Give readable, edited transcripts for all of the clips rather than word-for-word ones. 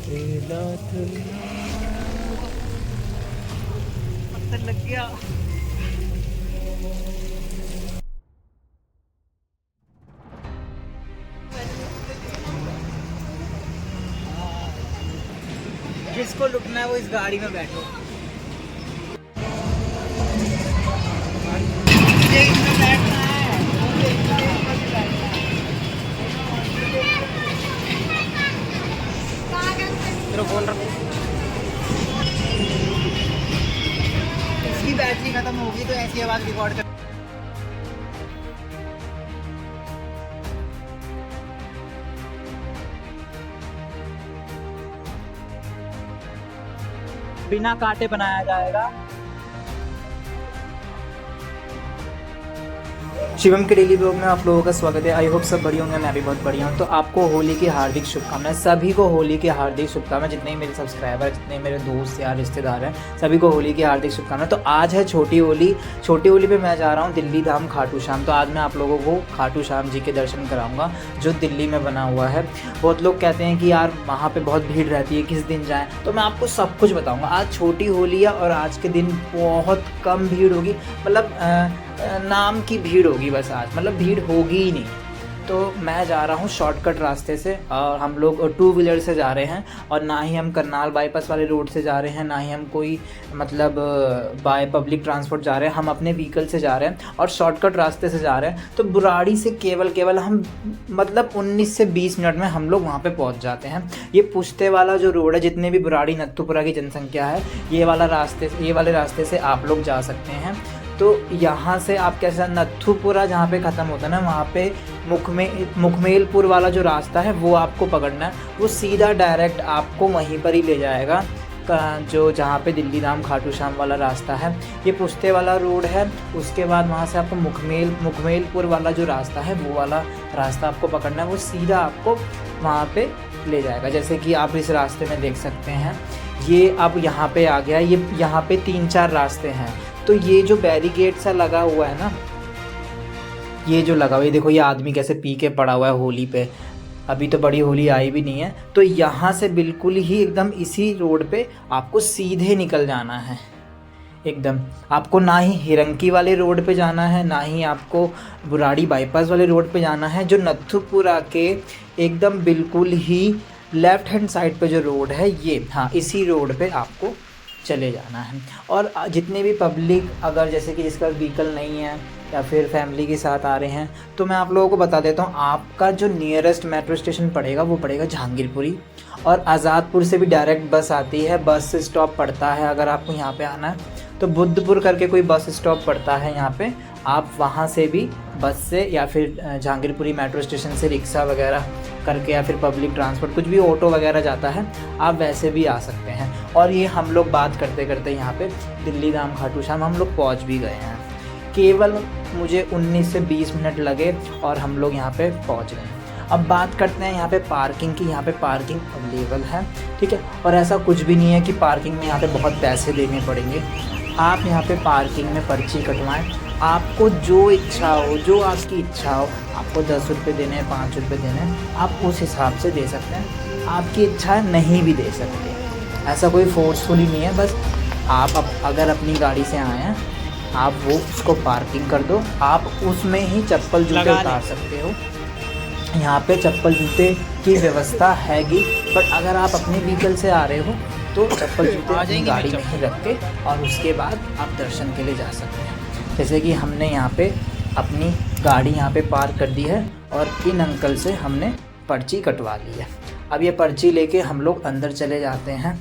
पत्थर लग गया। जिसको लुटना है वो इस गाड़ी में बैठो। मुझे इसमें बैठना है, मुझे इसमें बैठना है। तेरा फोन रखो। इसकी बैटरी खत्म होगी तो ऐसी आवाज रिकॉर्ड कर। बिना काटे बनाया जाएगा। शिवम के डेली ब्लॉग में आप लोगों का स्वागत है। आई होप सब बढ़िया होंगे, मैं भी बहुत बढ़िया हूँ। तो आपको होली की हार्दिक शुभकामनाएं, सभी को होली की हार्दिक शुभकामनाएं। जितने ही मेरे सब्सक्राइबर, जितने मेरे दोस्त यार रिश्तेदार हैं, सभी को होली की हार्दिक शुभकामनाएं। तो आज है छोटी होली। छोटी होली पे मैं जा रहा हूँ दिल्ली धाम खाटू श्याम। तो आज मैं आप लोगों को खाटू श्याम जी के दर्शन कराऊंगा जो दिल्ली में बना हुआ है। बहुत लोग कहते हैं कि यार वहाँ पर बहुत भीड़ रहती है, किस दिन जाएँ, तो मैं आपको सब कुछ बताऊँगा। आज छोटी होली है और आज के दिन बहुत कम भीड़ होगी, मतलब नाम की भीड़ होगी बस आज, मतलब भीड़ होगी ही नहीं। तो मैं जा रहा हूँ शॉर्टकट रास्ते से, और हम लोग 2 व्हीलर से जा रहे हैं, और ना ही हम करनाल बाईपास वाले रोड से जा रहे हैं, ना ही हम कोई मतलब बाय पब्लिक ट्रांसपोर्ट जा रहे हैं। हम अपने व्हीकल से जा रहे हैं और शॉर्टकट रास्ते से जा रहे हैं। तो बुराड़ी से केवल हम मतलब 19 से 20 मिनट में हम लोग वहाँ पे पहुँच जाते हैं। ये पुश्ते वाला जो रोड है, जितने भी बुराड़ी नत्थूपुरा की जनसंख्या है, ये वाले रास्ते से आप लोग जा सकते हैं। तो यहाँ से आप कैसा नत्थूपुरा जहाँ पे ख़त्म होता है ना, वहाँ पे मुखमेलपुर वाला जो रास्ता है वो आपको पकड़ना है। वो सीधा डायरेक्ट आपको वहीं पर ही ले जाएगा, जो जहाँ पे दिल्ली धाम खाटू श्याम वाला रास्ता है। ये पुश्ते वाला रोड है। उसके बाद वहाँ से आपको मुखमेलपुर वाला जो रास्ता है, वो वाला रास्ता आपको पकड़ना है। वो सीधा आपको वहाँ पे ले जाएगा। जैसे कि आप इस रास्ते में देख सकते हैं, ये अब यहाँ पे आ गया। ये यहाँ पे 3-4 रास्ते हैं। तो ये जो बैरिकेड सा लगा हुआ है ना, ये जो लगा हुआ है, देखो ये आदमी कैसे पी के पड़ा हुआ है होली पे। अभी तो बड़ी होली आई भी नहीं है। तो यहाँ से बिल्कुल ही एकदम इसी रोड पे आपको सीधे निकल जाना है एकदम। आपको ना ही हिरंकी वाले रोड पे जाना है, ना ही आपको बुराड़ी बाईपास वाले रोड पे जाना है। जो नत्थूपुरा के एकदम बिल्कुल ही लेफ़्ट हैंड साइड पे जो रोड है, ये हाँ, इसी रोड पे आपको चले जाना है। और जितने भी पब्लिक, अगर जैसे कि जिसका व्हीकल नहीं है या फिर फैमिली के साथ आ रहे हैं, तो मैं आप लोगों को बता देता हूँ, आपका जो नियरेस्ट मेट्रो स्टेशन पड़ेगा वो पड़ेगा जहांगीरपुरी। और आज़ादपुर से भी डायरेक्ट बस आती है, बस स्टॉप पड़ता है। अगर आपको यहाँ पे आना है तो बुद्धपुर करके कोई बस स्टॉप पड़ता है यहाँ पे, आप वहाँ से भी बस से या फिर जहांगीरपुरी मेट्रो स्टेशन से रिक्शा वगैरह करके या फिर पब्लिक ट्रांसपोर्ट, कुछ भी ऑटो वगैरह जाता है, आप वैसे भी आ सकते हैं। और ये हम लोग बात करते करते यहाँ पे दिल्ली धाम खाटू श्याम हम लोग पहुँच भी गए हैं। केवल मुझे 19 से 20 मिनट लगे और हम लोग यहाँ पे पहुँच गए। अब बात करते हैं यहाँ पे पार्किंग की। यहाँ पे पार्किंग अवेलेबल है, ठीक है। और ऐसा कुछ भी नहीं है कि पार्किंग में यहाँ पे बहुत पैसे देने पड़ेंगे। आप यहाँ पे पार्किंग में पर्ची कटवाएं, आपको जो इच्छा हो, जो आपकी इच्छा हो, आपको 10 रुपये देने हैं, 5 रुपये देने हैं, आप उस हिसाब से दे सकते हैं। आपकी इच्छा नहीं भी दे सकते, ऐसा कोई फोर्सफुली नहीं है। बस आप अगर अपनी गाड़ी से आए हैं, आप वो उसको पार्किंग कर दो। आप उसमें ही चप्पल जूते उतार सकते हो। यहाँ पे चप्पल जूते की व्यवस्था हैगी, बट अगर आप अपने व्हीकल से आ रहे हो तो चप्पल जूते अपनी गाड़ी में ही रख के और उसके बाद आप दर्शन के लिए जा सकते हैं। जैसे कि हमने यहाँ पे अपनी गाड़ी यहाँ पे पार्क कर दी है और इन अंकल से हमने पर्ची कटवा ली है। अब ये पर्ची लेके हम लोग अंदर चले जाते हैं।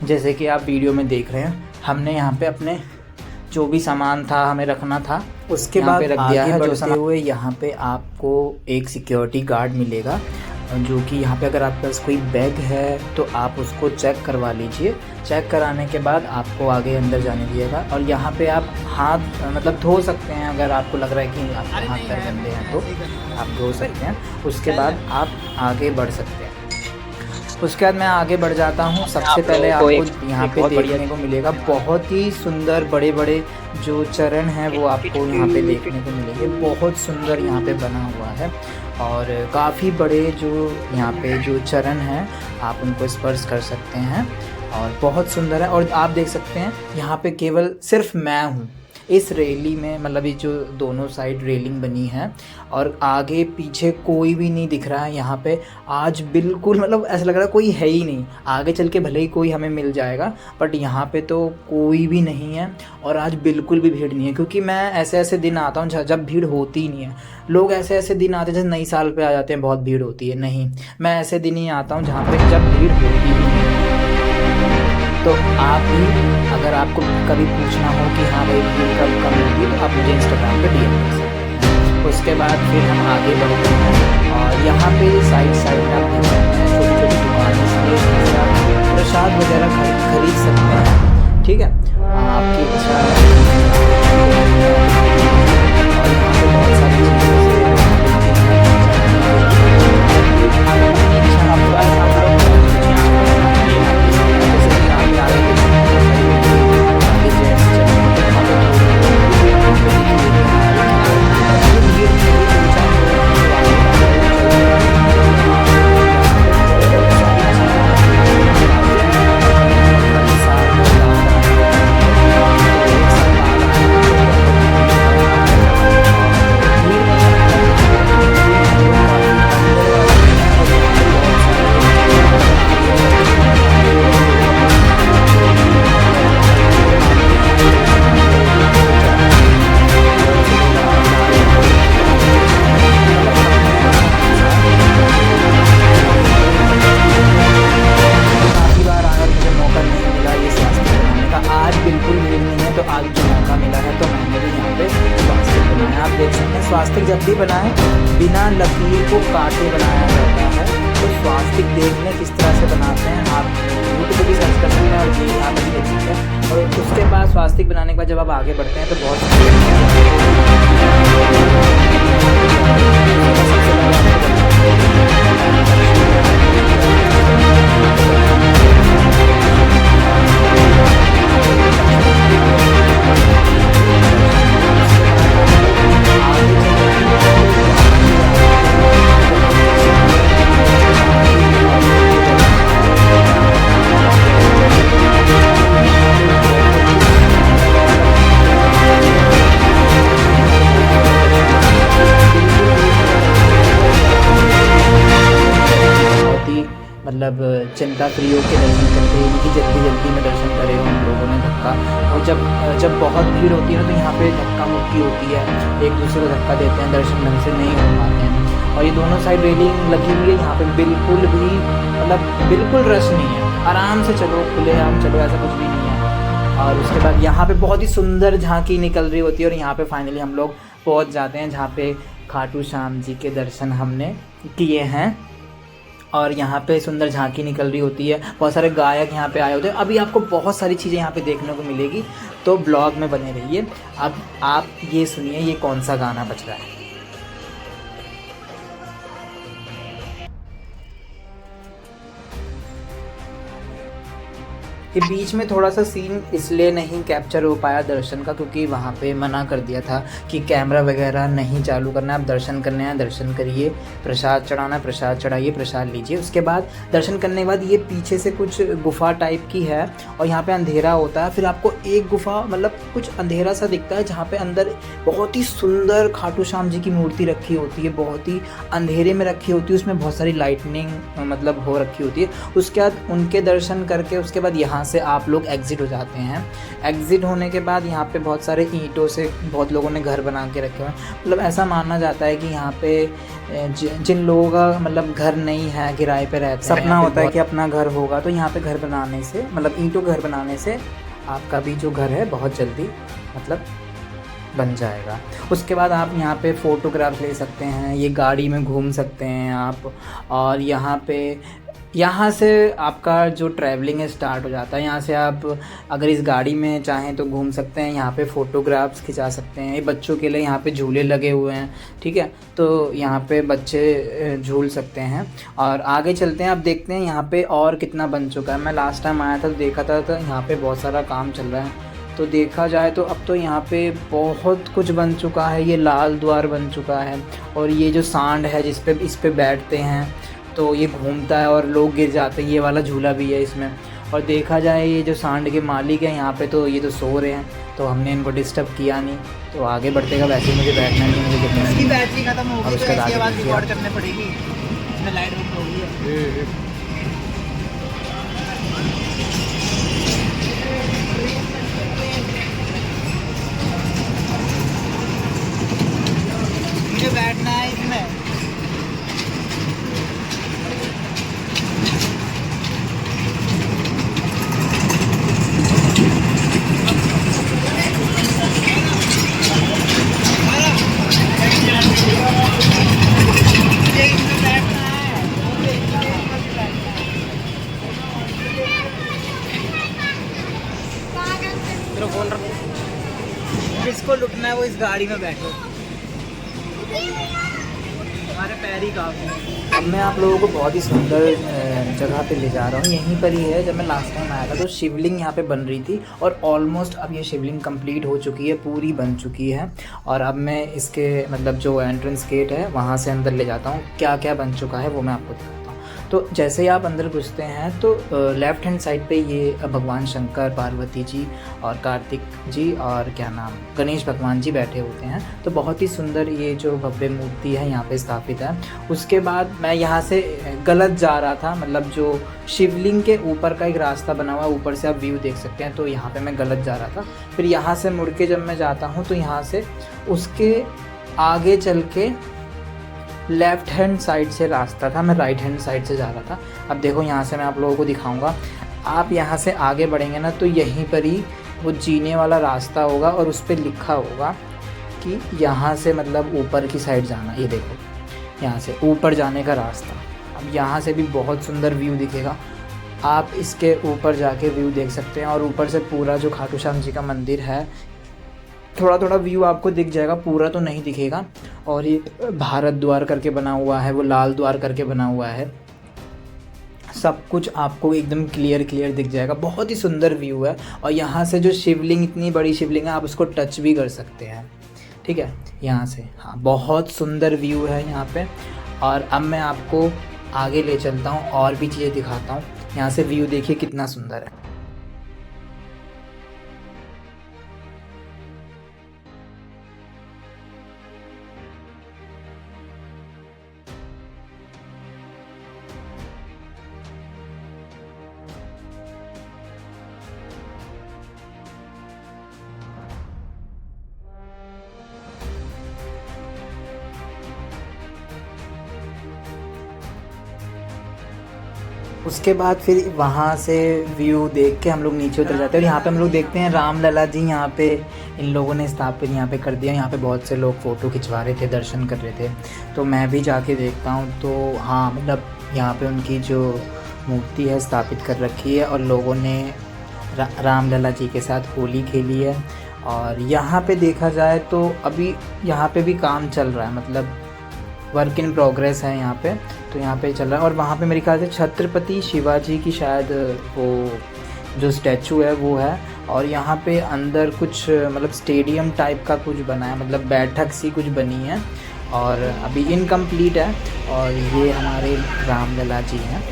जैसे कि आप वीडियो में देख रहे हैं, हमने यहाँ पे अपने जो भी सामान था हमें रखना था उसके बाद रख दिया है। बढ़ते हुए यहाँ पे आपको एक सिक्योरिटी गार्ड मिलेगा, जो कि यहाँ पे अगर आपके पास कोई बैग है तो आप उसको चेक करवा लीजिए। चेक कराने के बाद आपको आगे अंदर जाने दिएगा। और यहाँ पे आप हाथ मतलब धो सकते हैं, अगर आपको लग रहा है कि आपके हाथ पैर गंदे हैं तो आप धो सकते हैं। उसके बाद आप आगे बढ़ सकते हैं। उसके बाद मैं आगे बढ़ जाता हूँ। सबसे पहले आपको यहाँ पे देखने को मिलेगा बहुत ही सुंदर बड़े बड़े जो चरण हैं वो आपको यहाँ पे देखने को मिलेंगे। बहुत सुंदर यहाँ पे बना हुआ है और काफ़ी बड़े जो यहाँ पे जो चरण हैं आप उनको स्पर्श कर सकते हैं और बहुत सुंदर है। और आप देख सकते हैं यहाँ पे केवल सिर्फ मैं हूँ इस रैली में, मतलब ये जो दोनों साइड रेलिंग बनी है और आगे पीछे कोई भी नहीं दिख रहा है यहाँ पे। आज बिल्कुल मतलब ऐसा लग रहा है कोई है ही नहीं। आगे चल के भले ही कोई हमें मिल जाएगा बट यहाँ पे तो कोई भी नहीं है और आज बिल्कुल भी भीड़ नहीं है। क्योंकि मैं ऐसे ऐसे दिन आता हूँ जब भीड़ होती ही नहीं है। लोग ऐसे ऐसे दिन आते हैं जैसे नई साल पे आ जाते हैं बहुत भीड़ होती है, नहीं, मैं ऐसे दिन ही आता हूँ जहाँ पे जब भीड़ होती ही नहीं है। तो आप भी अगर आपको कभी पूछना हो कि हाँ भाई भीड़ कब कम होगी तो आप मुझे इंस्टाग्राम पे डीएम कर सकते हैं। उसके बाद फिर हम आगे बढ़ते हैं और यहाँ पे साइड साइड में आप देख सकते हैं छोटी छोटी दुकानें से आप प्रसाद वगैरह खरीद सकते हैं। ठीक है, आपकी इच्छा और यहाँ पे बहुत सारी स्वास्तिक जब भी बनाए बिना लकीर को काटे बनाया जाता है। तो स्वास्तिक देखने किस तरह से बनाते हैं आप यूट्यूब पे भी सर्च कर सकते हैं और ये यहाँ पर भी देख सकते हैं। और उसके बाद स्वास्तिक बनाने के बाद जब आप आगे बढ़ते हैं तो बहुत मतलब चिंता फ्री होकर दर्शन करते हैं इनकी जल्दी में दर्शन करे हम लोगों ने धक्का। और जब बहुत भीड़ होती है ना तो यहाँ पे धक्का मुक्की होती है, एक दूसरे को धक्का देते हैं, दर्शन ढंग से नहीं हो पाते हैं। और ये दोनों साइड रेलिंग लगी हुई है, यहाँ पे बिल्कुल भी मतलब बिल्कुल रश नहीं है, आराम से चलो, खुलेआम चलो, ऐसा कुछ भी नहीं है। और उसके बाद यहाँ पे बहुत ही सुंदर झांकी निकल रही होती है और यहाँ पे फाइनली हम लोग पहुँच जाते हैं जहाँ पे खाटू श्याम जी के दर्शन हमने किए हैं। और यहाँ पे सुंदर झांकी निकल रही होती है, बहुत सारे गायक यहाँ पे आए होते हैं। अभी आपको बहुत सारी चीज़ें यहाँ पे देखने को मिलेगी, तो ब्लॉग में बने रहिए। अब आप ये सुनिए ये कौन सा गाना बज रहा है। ये बीच में थोड़ा सा सीन इसलिए नहीं कैप्चर हो पाया दर्शन का क्योंकि वहाँ पे मना कर दिया था कि कैमरा वगैरह नहीं चालू करना है, आप दर्शन करने हैं दर्शन करिए, प्रसाद चढ़ाना है प्रसाद चढ़ाइए, प्रसाद लीजिए। उसके बाद दर्शन करने के बाद ये पीछे से कुछ गुफा टाइप की है और यहाँ पे अंधेरा होता है। फिर आपको एक गुफा मतलब कुछ अंधेरा सा दिखता है जहाँ पे अंदर बहुत ही सुंदर खाटू श्याम जी की मूर्ति रखी होती है, बहुत ही अंधेरे में रखी होती है, उसमें बहुत सारी लाइटनिंग मतलब हो रखी होती है। उसके बाद उनके दर्शन करके उसके बाद यहाँ से आप लोग एग्जिट हो जाते हैं। एग्जिट होने के बाद यहाँ पे बहुत सारे ईंटों से बहुत लोगों ने घर बना के रखे हुए हैं। मतलब ऐसा मानना जाता है कि यहाँ पे जिन लोगों का मतलब घर नहीं है, किराए पे रहते हैं, सपना होता है कि अपना घर होगा, तो यहाँ पे घर बनाने से मतलब ईंटों घर बनाने से आपका भी जो घर है बहुत जल्दी मतलब बन जाएगा। उसके बाद आप यहाँ पे फ़ोटोग्राफ ले सकते हैं, ये गाड़ी में घूम सकते हैं आप। और यहाँ पे यहाँ से आपका जो ट्रैवलिंग है स्टार्ट हो जाता है। यहाँ से आप अगर इस गाड़ी में चाहें तो घूम सकते हैं, यहाँ पे फ़ोटोग्राफ्स खिंचा सकते हैं। ये बच्चों के लिए यहाँ पे झूले लगे हुए हैं, ठीक है, तो यहाँ पे बच्चे झूल सकते हैं। और आगे चलते हैं, आप देखते हैं यहाँ पे और कितना बन चुका है। मैं लास्ट टाइम आया था तो देखा था तो यहाँ पे बहुत सारा काम चल रहा है। तो देखा जाए तो अब तो यहाँ पे बहुत कुछ बन चुका है। ये लाल द्वार बन चुका है और ये जो सांड है इस पे बैठते हैं तो ये घूमता है और लोग गिर जाते हैं। ये वाला झूला भी है इसमें। और देखा जाए ये जो सांड के मालिक हैं यहाँ पे, तो ये तो सो रहे हैं, तो हमने इनको डिस्टर्ब किया नहीं। तो आगे बढ़ते का वैसे ही मुझे बैठना नहीं, मुझे गिरना नहीं। बैटरी खत्म हो गई तो ऐसी आवाज़ रिकॉर्ड करनी पड़ेगी। इसमें लाइट बुक हो गई है। मुझे बैठना है इसमें। जिसको लुटना है वो इस गाड़ी में बैठो, हमारे पैर ही काफी हैं। अब मैं आप लोगों को बहुत ही सुंदर जगह पे ले जा रहा हूँ। यहीं पर ही है, जब मैं लास्ट टाइम आया था तो शिवलिंग यहाँ पे बन रही थी और ऑलमोस्ट अब ये शिवलिंग कंप्लीट हो चुकी है, पूरी बन चुकी है। और अब मैं इसके मतलब जो एंट्रेंस गेट है वहाँ से अंदर ले जाता हूँ। क्या क्या बन चुका है वो मैं आपको दिखाता हूँ। तो जैसे ही आप अंदर घुसते हैं तो लेफ़्ट हैंड साइड पे ये भगवान शंकर, पार्वती जी और कार्तिक जी और क्या नाम गणेश भगवान जी बैठे होते हैं। तो बहुत ही सुंदर ये जो भव्य मूर्ति है यहाँ पे स्थापित है। उसके बाद मैं यहाँ से गलत जा रहा था, मतलब जो शिवलिंग के ऊपर का एक रास्ता बना हुआ है, ऊपर से आप व्यू देख सकते हैं, तो यहाँ पे मैं गलत जा रहा था। फिर यहाँ से मुड़ के जब मैं जाता हूँ तो यहाँ से उसके आगे चल के लेफ़्ट हैंड साइड से रास्ता था, मैं राइट हैंड साइड से जा रहा था। अब देखो यहाँ से मैं आप लोगों को दिखाऊंगा। आप यहाँ से आगे बढ़ेंगे ना तो यहीं पर ही वो जीने वाला रास्ता होगा और उस पर लिखा होगा कि यहाँ से मतलब ऊपर की साइड जाना। ये देखो यहाँ से ऊपर जाने का रास्ता। अब यहाँ से भी बहुत सुंदर व्यू दिखेगा, आप इसके ऊपर जाके व्यू देख सकते हैं। और ऊपर से पूरा जो खाटू श्याम जी का मंदिर है, थोड़ा थोड़ा व्यू आपको दिख जाएगा, पूरा तो नहीं दिखेगा। और ये भारत द्वार करके बना हुआ है, वो लाल द्वार करके बना हुआ है, सब कुछ आपको एकदम क्लियर दिख जाएगा। बहुत ही सुंदर व्यू है। और यहाँ से जो शिवलिंग, इतनी बड़ी शिवलिंग है, आप उसको टच भी कर सकते हैं, ठीक है, यहाँ से। हाँ, बहुत सुंदर व्यू है यहाँ पे। और अब मैं आपको आगे ले चलता हूँ और भी चीज़ें दिखाता हूँ। यहाँ से व्यू देखिए कितना सुंदर है। उसके बाद फिर वहाँ से व्यू देख के हम लोग नीचे उतर जाते हैं। और यहाँ पे हम लोग देखते हैं रामलला जी यहाँ पे इन लोगों ने स्थापित यहाँ पे कर दिया। यहाँ पे बहुत से लोग फ़ोटो खिंचवा रहे थे, दर्शन कर रहे थे, तो मैं भी जाके देखता हूँ। तो हाँ, मतलब यहाँ पे उनकी जो मूर्ति है स्थापित कर रखी है और लोगों ने रामलला जी के साथ होली खेली है। और यहाँ पे देखा जाए तो अभी यहाँ पे भी काम चल रहा है, मतलब वर्क इन प्रोग्रेस है यहाँ पे, तो यहाँ पे चल रहा है। और वहाँ पे मेरे ख्याल से छत्रपति शिवाजी की शायद वो जो स्टैचू है वो है। और यहाँ पे अंदर कुछ मतलब स्टेडियम टाइप का कुछ बना है, मतलब बैठक सी कुछ बनी है और अभी इनकम्प्लीट है। और ये हमारे रामलला जी हैं।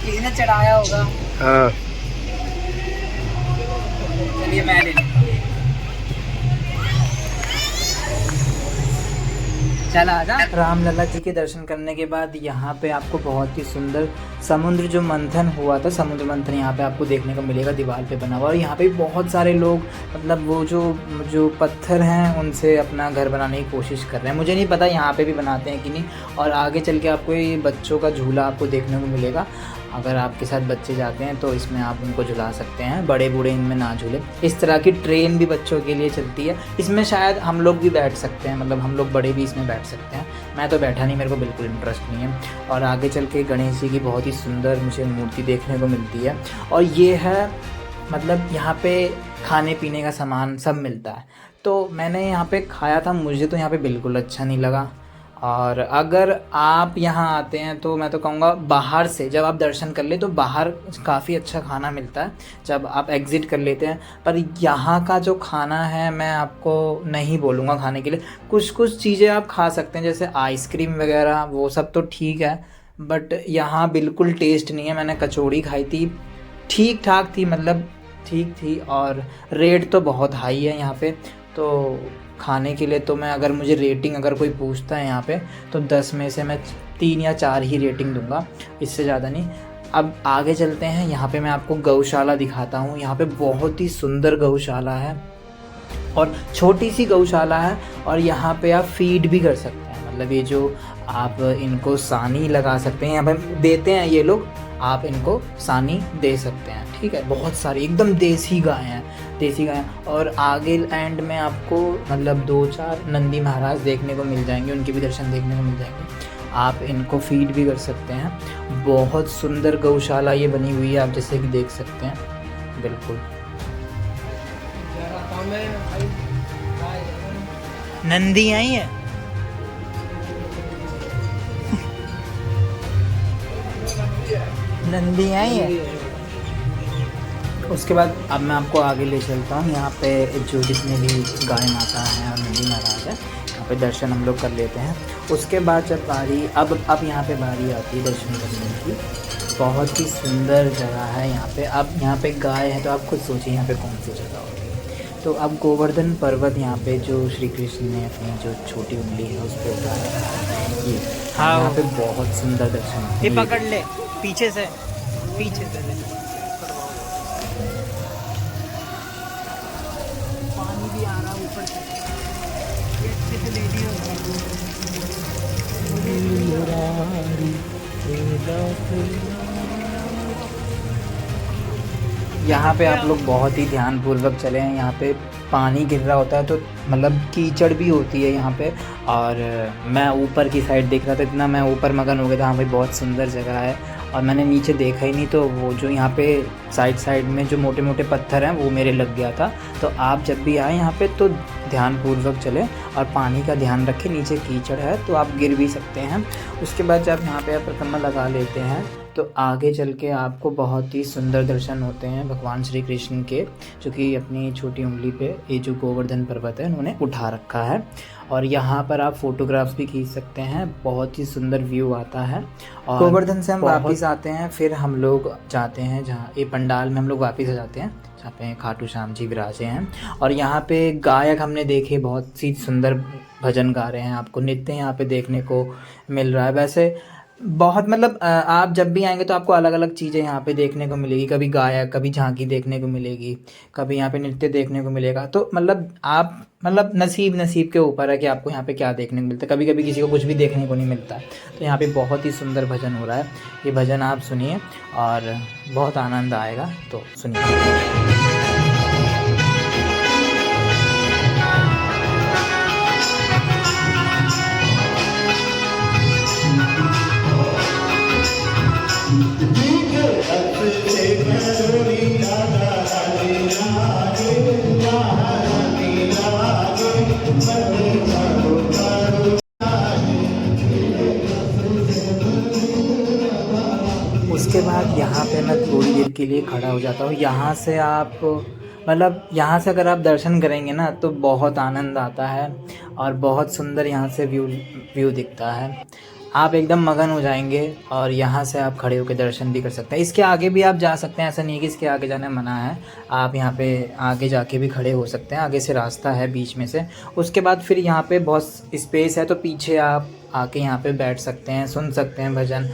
किसने चढ़ाया होगा? हाँ, चलिए मैं ले लेता हूँ। चला आजा। रामलला जी के दर्शन करने के बाद यहाँ पे आपको बहुत ही सुंदर समुद्र जो मंथन हुआ था, समुद्र मंथन यहाँ पे आपको देखने को मिलेगा, दीवार पे बना हुआ। और यहाँ पे बहुत सारे लोग मतलब वो जो पत्थर हैं उनसे अपना घर बनाने की कोशिश कर रहे हैं। मुझे नहीं पता यहाँ पे भी बनाते हैं कि नहीं। और आगे चल के आपको ये बच्चों का झूला आपको देखने को मिलेगा। अगर आपके साथ बच्चे जाते हैं तो इसमें आप उनको झुला सकते हैं, बड़े बूढ़े इनमें ना झूले। इस तरह की ट्रेन भी बच्चों के लिए चलती है, इसमें शायद हम लोग भी बैठ सकते हैं, मतलब हम लोग बड़े भी इसमें बैठ सकते हैं। मैं तो बैठा नहीं, मेरे को बिल्कुल इंटरेस्ट नहीं है। और आगे चल के गणेश जी की बहुत ही सुंदर मुझे मूर्ति देखने को मिलती है। और ये है मतलब यहाँ पे खाने पीने का सामान सब मिलता है। तो मैंने यहाँ पे खाया था, मुझे तो यहाँ पे बिल्कुल अच्छा नहीं लगा। और अगर आप यहाँ आते हैं तो मैं तो कहूँगा बाहर से जब आप दर्शन कर ले तो बाहर काफ़ी अच्छा खाना मिलता है जब आप एग्ज़िट कर लेते हैं। पर यहाँ का जो खाना है मैं आपको नहीं बोलूँगा खाने के लिए। कुछ कुछ चीज़ें आप खा सकते हैं जैसे आइसक्रीम वगैरह, वो सब तो ठीक है, बट यहाँ बिल्कुल टेस्ट नहीं है। मैंने कचौड़ी खाई थी, ठीक ठाक थी, मतलब ठीक थी। और रेट तो बहुत हाई है यहाँ पे, तो खाने के लिए तो मैं अगर मुझे रेटिंग अगर कोई पूछता है यहाँ पे तो 10 में से मैं 3 या 4 ही रेटिंग दूंगा, इससे ज़्यादा नहीं। अब आगे चलते हैं, यहाँ पे मैं आपको गौशाला दिखाता हूँ। यहाँ पे बहुत ही सुंदर गौशाला है और छोटी सी गौशाला है। और यहाँ पे आप फीड भी कर सकते हैं, मतलब ये जो आप इनको सानी लगा सकते हैं, यहाँ पे देते हैं ये लोग, आप इनको सानी दे सकते हैं, ठीक है। बहुत सारी एकदम देसी गाय हैं, देसी गाय। और आगे एंड में आपको मतलब 2-4 नंदी महाराज देखने को मिल जाएंगे, उनके भी दर्शन देखने को मिल जाएंगे। आप इनको फीड भी कर सकते हैं। बहुत सुंदर गौशाला ये बनी हुई है, आप जैसे कि देख सकते हैं बिल्कुल। नंदी आई है नंदी आई है। उसके बाद अब मैं आपको आगे ले चलता हूँ। यहाँ पे जो जितने भी गाय माता हैं और नंदी महाराज है, यहाँ पे दर्शन हम लोग कर लेते हैं। उसके बाद जब बारी अब यहाँ पे बारी आती है दर्शन करने की। बहुत ही सुंदर जगह है यहाँ पे। अब यहाँ पे गाय है तो आप खुद सोचिए यहाँ पे कौन सी जगह होगी। तो अब गोवर्धन पर्वत यहाँ पे जो श्री कृष्ण ने अपनी जो छोटी उंगली है उस पर उठाया है ये। हाँ, यहाँ पे बहुत सुंदर दर्शन। ये पकड़ ले पीछे से पानी भी आ रहा ऊपर से, ये अच्छे से ले लियो। यहाँ पे आप लोग बहुत ही ध्यानपूर्वक चले हैं। यहाँ पे पानी गिर रहा होता है तो मतलब कीचड़ भी होती है यहाँ पे। और मैं ऊपर की साइड देख रहा था, इतना मैं ऊपर मगन हो गया था। हाँ भाई बहुत सुंदर जगह है और मैंने नीचे देखा ही नहीं, तो वो जो यहाँ पे साइड में जो मोटे मोटे पत्थर हैं वो मेरे लग गया था। तो आप जब भी आए यहाँ पे तो ध्यानपूर्वक चलें और पानी का ध्यान रखें, नीचे कीचड़ है तो आप गिर भी सकते हैं। उसके बाद जब यहाँ पे आप परिक्रमा लगा लेते हैं तो आगे चल के आपको बहुत ही सुंदर दर्शन होते हैं भगवान श्री कृष्ण के, जो कि अपनी छोटी उंगली पे ये जो गोवर्धन पर्वत है उन्होंने उठा रखा है। और यहाँ पर आप फोटोग्राफ्स भी खींच सकते हैं, बहुत ही सुंदर व्यू आता है। और गोवर्धन से हम वापस आते हैं, फिर हम लोग जाते हैं जहाँ ये पंडाल में हम लोग वापस आ जाते हैं जहाँ पे खाटू श्याम जी विराजे हैं। और यहाँ पे गायक हमने देखे, बहुत सी सुंदर भजन गा रहे हैं, आपको नृत्य यहाँ पे देखने को मिल रहा है। वैसे बहुत मतलब आप जब भी आएंगे तो आपको अलग अलग चीज़ें यहाँ पे देखने को मिलेगी, कभी गायक, कभी झांकी देखने को मिलेगी, कभी यहाँ पे नृत्य देखने को मिलेगा। तो मतलब आप मतलब नसीब के ऊपर है कि आपको यहाँ पे क्या देखने को मिलता है। कभी कभी किसी को कुछ भी देखने को नहीं मिलता है। तो यहाँ पे बहुत ही सुंदर भजन हो रहा है, ये भजन आप सुनिए और बहुत आनंद आएगा, तो सुनिए। उसके बाद यहाँ पे मैं थोड़ी देर के लिए खड़ा हो जाता हूँ। यहाँ से आप मतलब यहाँ से अगर आप दर्शन करेंगे ना तो बहुत आनंद आता है और बहुत सुंदर यहाँ से व्यू दिखता है। आप एकदम मगन हो जाएंगे और यहाँ से आप खड़े होकर दर्शन भी कर सकते हैं। इसके आगे भी आप जा सकते हैं, ऐसा नहीं कि इसके आगे जाना मना है। आप यहाँ पे आगे जाके भी खड़े हो सकते हैं, आगे से रास्ता है बीच में से। उसके बाद फिर यहाँ पे बहुत स्पेस है तो पीछे आप आके यहाँ पे बैठ सकते हैं, सुन सकते हैं भजन।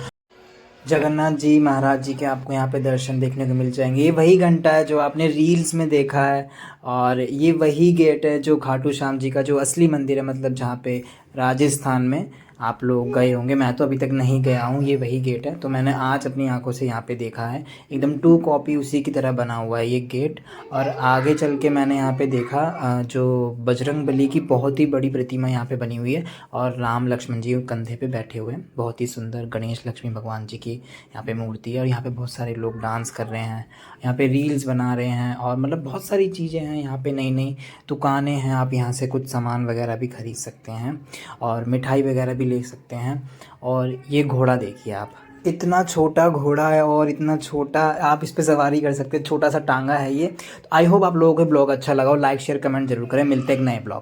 जगन्नाथ जी महाराज जी के आपको यहाँ पे दर्शन देखने को मिल जाएंगे। ये वही घंटा है जो आपने रील्स में देखा है और ये वही गेट है जो खाटू श्याम जी का जो असली मंदिर है, मतलब जहाँ पे राजस्थान में आप लोग गए होंगे, मैं तो अभी तक नहीं गया हूँ। ये वही गेट है, तो मैंने आज अपनी आंखों से यहाँ पे देखा है, एकदम टू कॉपी उसी की तरह बना हुआ है ये गेट। और आगे चल के मैंने यहाँ पे देखा जो बजरंग बली की बहुत ही बड़ी प्रतिमा यहाँ पे बनी हुई है, और राम लक्ष्मण जी कंधे पे बैठे हुए हैं। बहुत ही सुंदर गणेश लक्ष्मी भगवान जी की यहाँ पे मूर्ति है। और यहाँ पे बहुत सारे लोग डांस कर रहे हैं, यहाँ पे रील्स बना रहे हैं, और मतलब बहुत सारी चीज़ें हैं यहाँ पे, नई नई दुकानें हैं। आप यहाँ से कुछ सामान वगैरह भी खरीद सकते हैं और मिठाई वगैरह भी ले सकते हैं। और ये घोड़ा देखिए आप, इतना छोटा घोड़ा है और इतना छोटा आप इस पे सवारी कर सकते हैं, छोटा सा टांगा है ये। तो आई होप आप लोगों को ब्लॉग अच्छा लगा हो। लाइक शेयर कमेंट जरूर करें। मिलते हैं एक नए ब्लॉग।